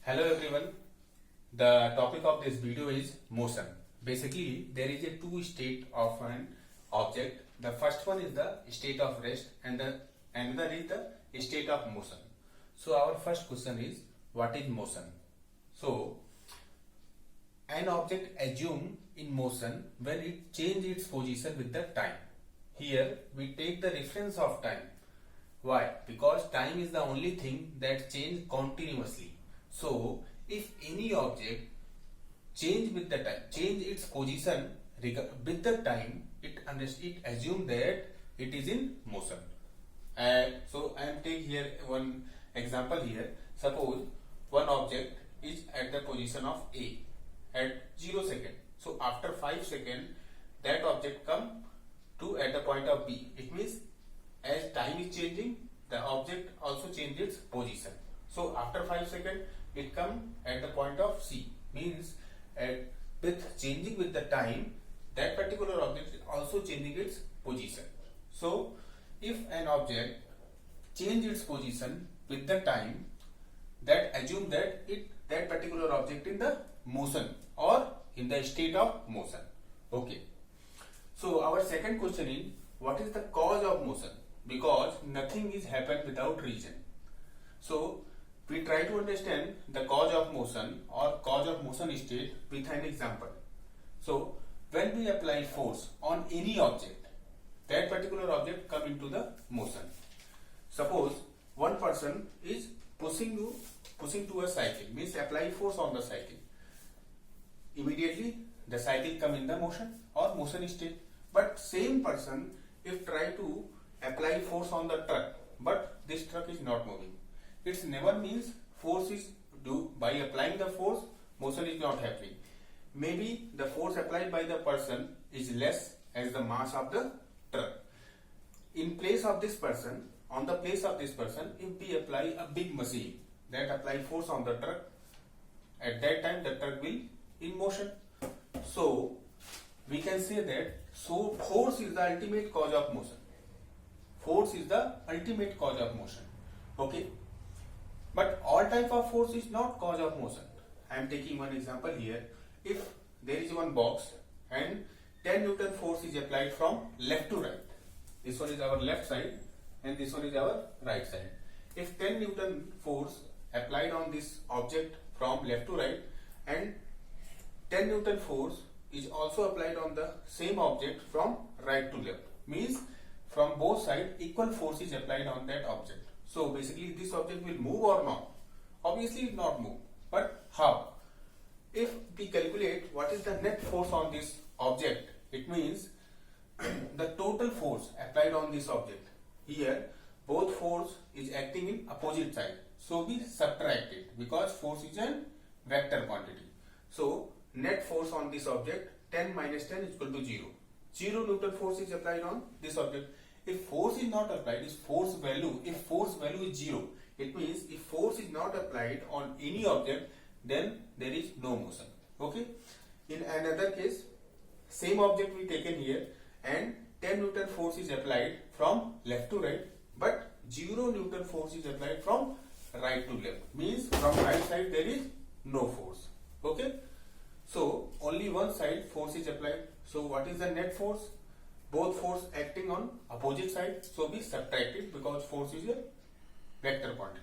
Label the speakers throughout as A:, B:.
A: Hello everyone. The topic of this video is motion. Basically, there is a two state of an object. The first one is the state of rest and the another is the state of motion. So our first question is what is motion? So an object assume in motion when it change its position with the time. Here we take the reference of time. Why? Because time is the only thing that change continuously. So if any object change with the time, change its position with the time, it assume that it is in motion. So I am taking here one example here. Suppose one object is at the position of A at 0 second. So after 5 seconds, that object come to at the point of B. It means as time is changing, the object also changes its position. So after 5 seconds, it come at the point of C. Means with changing with the time, that particular object is also changing its position. So if an object change its position with the time, that assume that that particular object in the motion or in the state of motion. Okay. So our second question is what is the cause of motion? Because nothing is happened without reason. So we try to understand the cause of motion or cause of motion state with an example. So when we apply force on any object, that particular object come into the motion. Suppose one person is pushing to a cycle, means apply force on the cycle. Immediately the cycle come in the motion or motion state. But same person if try to apply force on the truck, but this truck is not moving. It never means force is due by applying the force, motion is not happening. Maybe the force applied by the person is less as the mass of the truck. In place of this person, on the place of this person, if we apply a big machine that apply force on the truck, at that time the truck will in motion. So we can say that force is the ultimate cause of motion. Force is the ultimate cause of motion. Okay. But all type of force is not cause of motion. I am taking one example here. If there is one box and 10 Newton force is applied from left to right. This one is our left side and this one is our right side. If 10 Newton force applied on this object from left to right and 10 Newton force is also applied on the same object from right to left. Means from both sides equal force is applied on that object. So basically this object will move or not? Obviously it not move. But how? If we calculate what is the net force on this object, it means the total force applied on this object. Here both force is acting in opposite side. So we subtract it because force is a vector quantity. So net force on this object 10 minus 10 is equal to 0. 0 Newton force is applied on this object. If force is not applied, if force value is 0, it means if force is not applied on any object, then there is no motion. Okay. In another case, same object we taken here and 10 Newton force is applied from left to right, but 0 Newton force is applied from right to left. Means from right side there is no force. Okay. So only one side force is applied. So what is the net force? Both force acting on opposite side. So we subtract it because force is a vector quantity.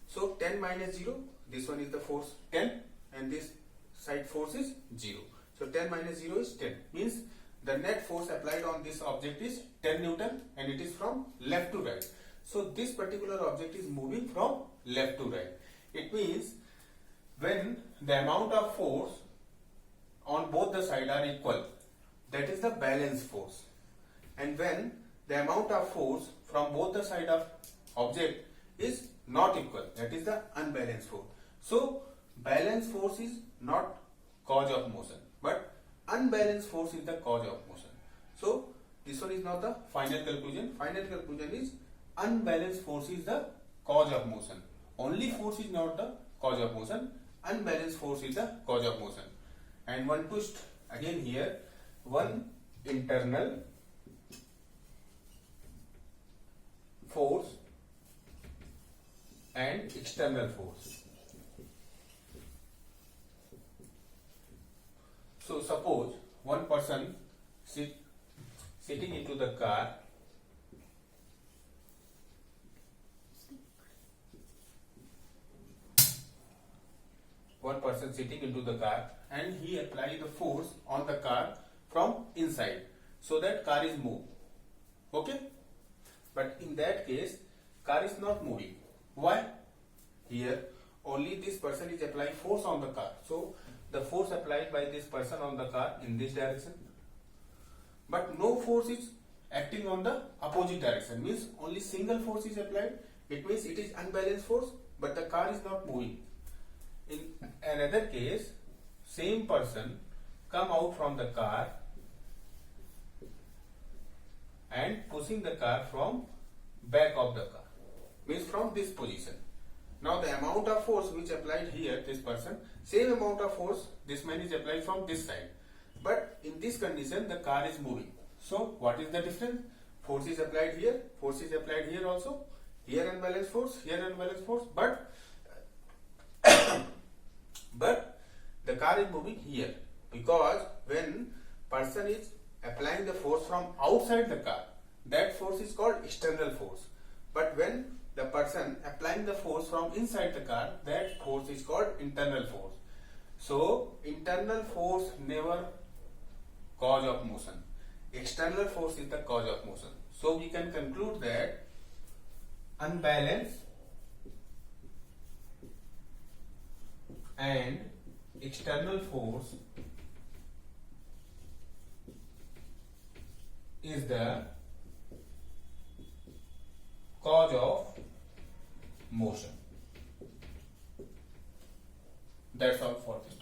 A: So 10 minus 0, this one is the force 10 and this side force is 0. So 10 minus 0 is 10. Means the net force applied on this object is 10 Newton and it is from left to right. So this particular object is moving from left to right. It means when the amount of force on both the sides are equal, that is the balance force. And when the amount of force from both the side of object is not equal, that is the unbalanced force. So balanced force is not cause of motion, but unbalanced force is the cause of motion. So this one is not the final conclusion. Final conclusion is unbalanced force is the cause of motion. Only force is not the cause of motion. Unbalanced force is the cause of motion. And one twist again here, one internal force and external force. So suppose one person sitting into the car, and he apply the force on the car from inside, so that car is moved. Okay? But in that case, car is not moving. Why? Here only this person is applying force on the car. So the force applied by this person on the car in this direction, but no force is acting on the opposite direction. Means only single force is applied. It means it is unbalanced force, but the car is not moving. In another case, same person come out from the car and pushing the car from back of the car, means from this position. Now the amount of force which applied here, this person, same amount of force this man is applied from this side, but in this condition the car is moving. So what is the difference? Force is applied here, force is applied here also, here unbalanced force, here unbalanced force, but the car is moving here, because when person is applying the force from outside the car, that force is called external force. But when the person applying the force from inside the car, that force is called internal force. So internal force never cause of motion. External force is the cause of motion. So we can conclude that unbalanced and external force is the cause of motion. That's all for this.